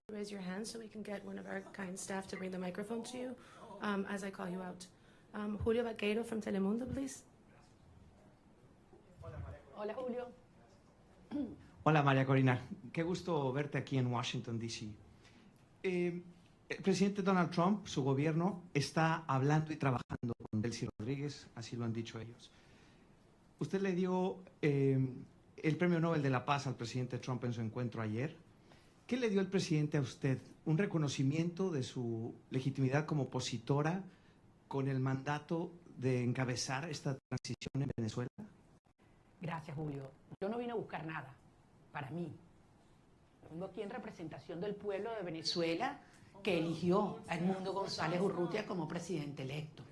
raise your hand so we can get one of our kind staff to bring the microphone to you as I call you out. Julio Vaqueiro from Telemundo, please. Hola, Julio. Hola, María Corina. Qué gusto verte aquí en Washington, D.C. El presidente Donald Trump, su gobierno, está hablando y trabajando con Delcy Rodríguez, así lo han dicho ellos. Usted le dio el Premio Nobel de la Paz al presidente Trump en su encuentro ayer. ¿Qué le dio el presidente a usted? ¿Un reconocimiento de su legitimidad como opositora con el mandato de encabezar esta transición en Venezuela? Gracias, Julio. Yo no vine a buscar nada para mí. Vengo aquí en representación del pueblo de Venezuela que eligió a Edmundo González Urrutia como presidente electo.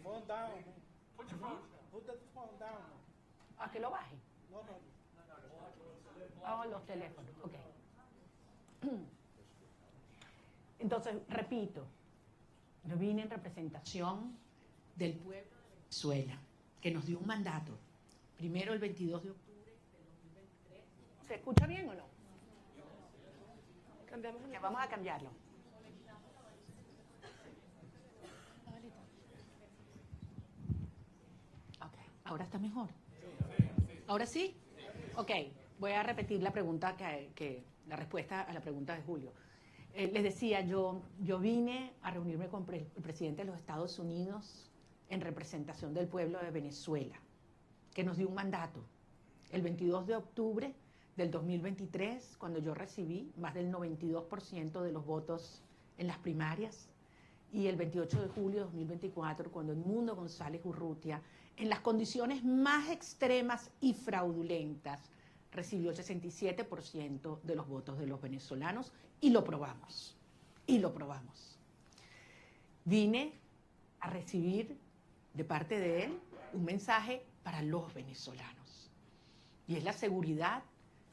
¿A que lo baje? Oh, los teléfonos, ok. Entonces, repito, yo vine en representación del pueblo de Venezuela, que nos dio un mandato. Primero el 22 de octubre del 2023. ¿Se escucha bien o no? Ya vamos a cambiarlo. Ok, ahora está mejor. ¿Ahora sí? Ok, voy a repetir la pregunta la respuesta a la pregunta de Julio. Les decía, yo vine a reunirme con el presidente de los Estados Unidos en representación del pueblo de Venezuela, que nos dio un mandato. El 22 de octubre del 2023, cuando yo recibí más del 92% de los votos en las primarias, y el 28 de julio de 2024, cuando Edmundo González Urrutia, en las condiciones más extremas y fraudulentas, recibió el 67% de los votos de los venezolanos y lo probamos. Vine a recibir de parte de él un mensaje para los venezolanos. Y es la seguridad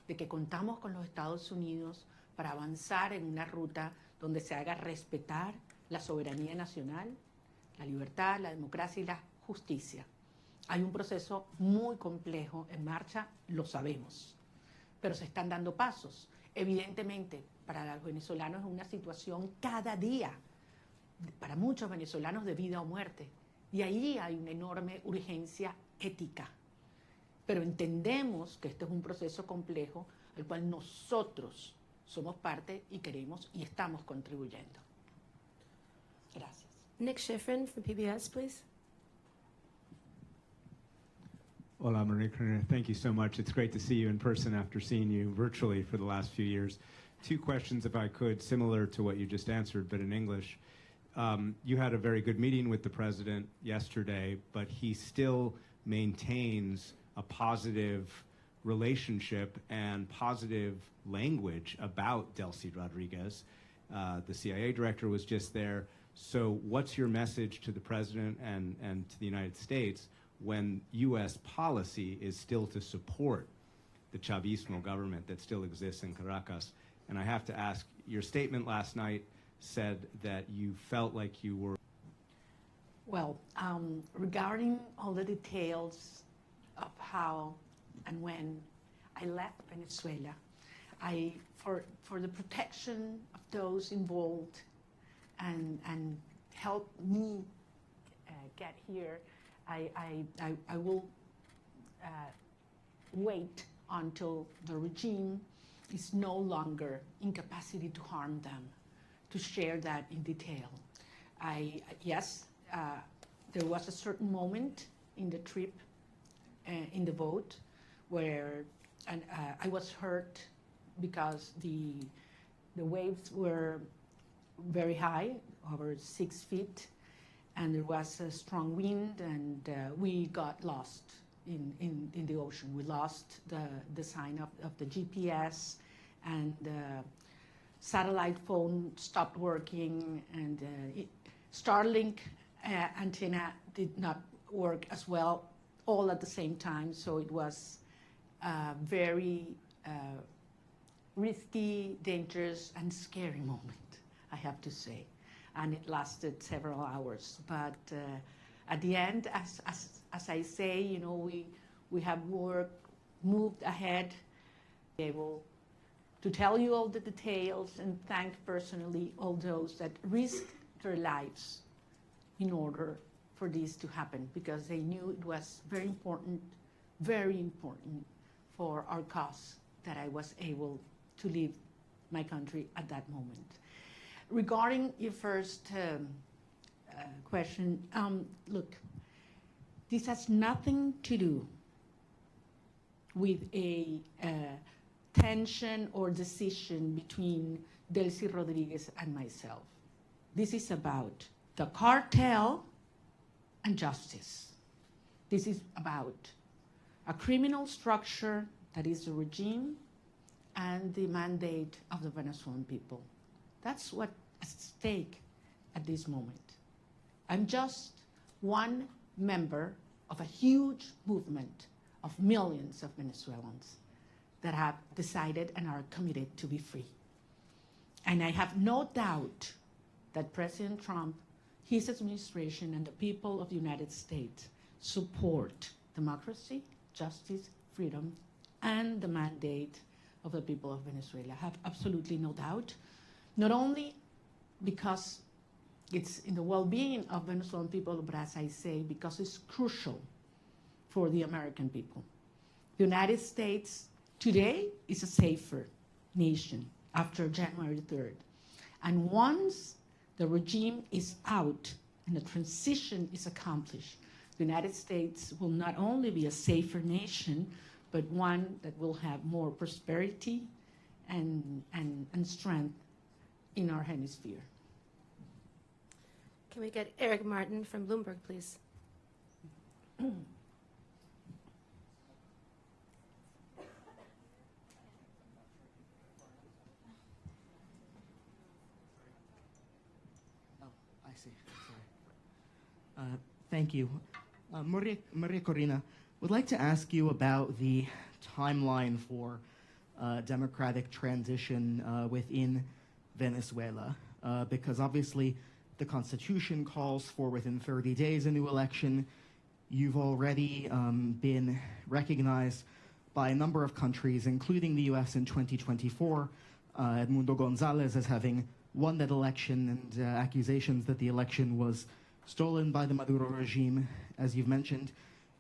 de que contamos con los Estados Unidos para avanzar en una ruta donde se haga respetar la soberanía nacional, la libertad, la democracia y la justicia. Hay un proceso muy complejo en marcha, lo sabemos, pero se están dando pasos. Evidentemente, para los venezolanos es una situación cada día, para muchos venezolanos de vida o muerte. Y ahí hay una enorme urgencia ética. Pero entendemos que este es un proceso complejo al cual nosotros somos parte y queremos y estamos contribuyendo. Gracias. Nick Schifrin from PBS, please. Hola, Maria Corina. Thank you so much. It's great to see you in person after seeing you virtually for the last few years. Two questions, if I could, similar to what you just answered, but in English. You had a very good meeting with the president yesterday, but he still maintains a positive relationship and positive language about Delcy Rodriguez. The CIA director was just there. So what's your message to the president and to the United States when U.S. policy is still to support the Chavismo government that still exists in Caracas? And I have to ask, your statement last night said that you felt like you were... Well, regarding all the details of how and when I left Venezuela, for the protection of those involved and help me get here, I will wait until the regime is no longer in capacity to harm them, to share that in detail. Yes, there was a certain moment in the trip, in the boat, where I was hurt because the waves were very high, over 6 feet, and there was a strong wind, and we got lost in the ocean. We lost the sign of the GPS, and satellite phone stopped working, and Starlink antenna did not work as well, all at the same time. So it was a very risky, dangerous, and scary moment, I have to say. And it lasted several hours. But at the end, as I say, you know, we have moved ahead, able to tell you all the details and thank personally all those that risked their lives in order for this to happen, because they knew it was very important for our cause that I was able to leave my country at that moment. Regarding your first question, look, this has nothing to do with a tension or decision between Delcy Rodriguez and myself. This is about the cartel and justice. This is about a criminal structure that is the regime and the mandate of the Venezuelan people. That's what's at stake at this moment. I'm just one member of a huge movement of millions of Venezuelans that have decided and are committed to be free. And I have no doubt that President Trump, his administration, and the people of the United States support democracy, justice, freedom, and the mandate of the people of Venezuela. I have absolutely no doubt, not only because it's in the well-being of Venezuelan people, but as I say, because it's crucial for the American people. The United States today is a safer nation after January 3rd. And once the regime is out and the transition is accomplished, the United States will not only be a safer nation, but one that will have more prosperity and strength in our hemisphere. Can we get Eric Martin from Bloomberg, please? I see. Sorry. Thank you. Maria Corina, would like to ask you about the timeline for democratic transition within Venezuela, because obviously the Constitution calls for within 30 days a new election. You've already been recognized by a number of countries, including the US in 2024, Edmundo Gonzalez as having won that election, and accusations that the election was stolen by the Maduro regime. As you've mentioned,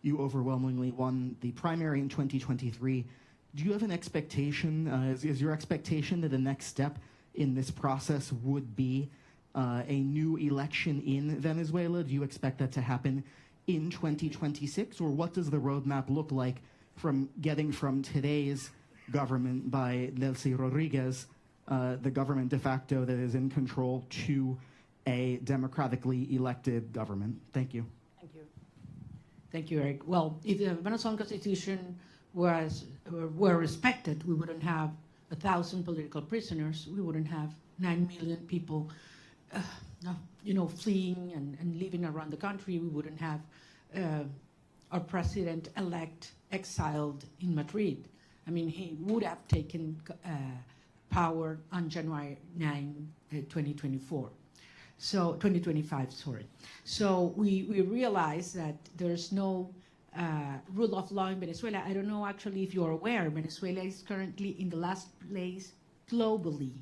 you overwhelmingly won the primary in 2023. Do you have an expectation, is your expectation that the next step in this process would be a new election in Venezuela? Do you expect that to happen in 2026? Or what does the roadmap look like from getting from today's government by Delcy Rodriguez, the government de facto that is in control, to a democratically elected government? Thank you. Thank you. Thank you, Eric. Well, if the Venezuelan Constitution were respected, we wouldn't have 1,000 political prisoners. We wouldn't have 9 million people, fleeing and living around the country. We wouldn't have our president-elect exiled in Madrid. I mean, he would have taken power on January 9, 2024. So 2025, sorry. So we realize that there's no rule of law in Venezuela. I don't know actually if you're aware, Venezuela is currently in the last place globally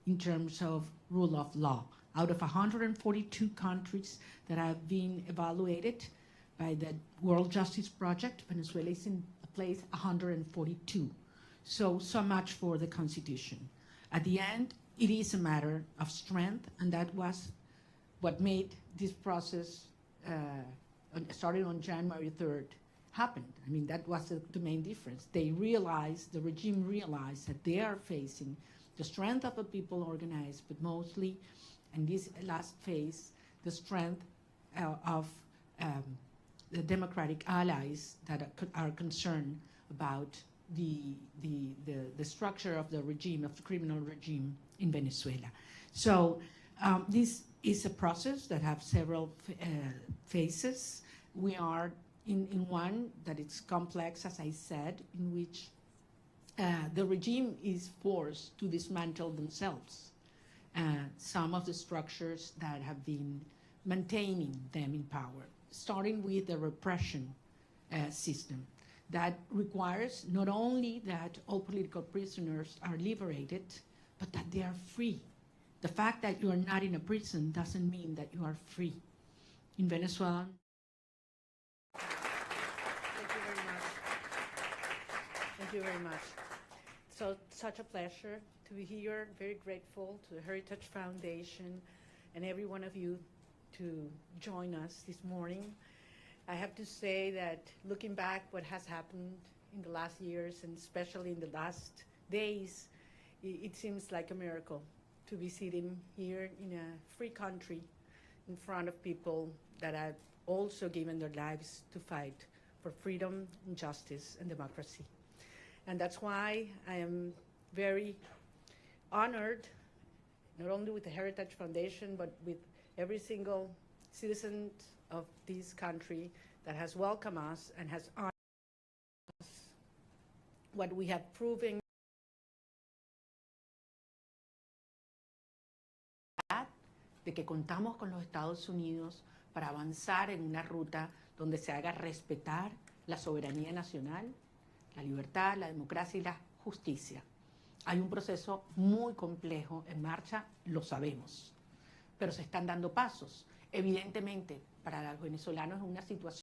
in terms of rule of law. Out of 142 countries that have been evaluated by the World Justice Project, Venezuela is in place 142. So much for the Constitution. At the end, it is a matter of strength, and that was what made this process, starting on January 3rd, happen. I mean, that was the main difference. The regime realized that they are facing the strength of the people organized, but mostly, in this last phase, the strength of the democratic allies that are concerned about the structure of the regime, of the criminal regime in Venezuela. So this is a process that has several phases. We are in one that it's complex, as I said, in which the regime is forced to dismantle themselves some of the structures that have been maintaining them in power, starting with the repression system. that requires not only that all political prisoners are liberated, but that they are free. The fact that you are not in a prison doesn't mean that you are free. In Venezuela. Thank you very much. Thank you very much. So, such a pleasure to be here. Very grateful to the Heritage Foundation and every one of you to join us this morning. I have to say that looking back what has happened in the last years, and especially in the last days, it seems like a miracle to be sitting here in a free country in front of people that have also given their lives to fight for freedom and justice and democracy. And that's why I am very honored, not only with the Heritage Foundation, but with every single citizen of this country that has welcomed us and has honored us. What we have proven de que contamos con los Estados Unidos para avanzar en una ruta donde se haga respetar la soberanía nacional, la libertad, la democracia y la justicia. Hay un proceso muy complejo en marcha, lo sabemos, pero se están dando pasos. Evidentemente, para los venezolanos es una situación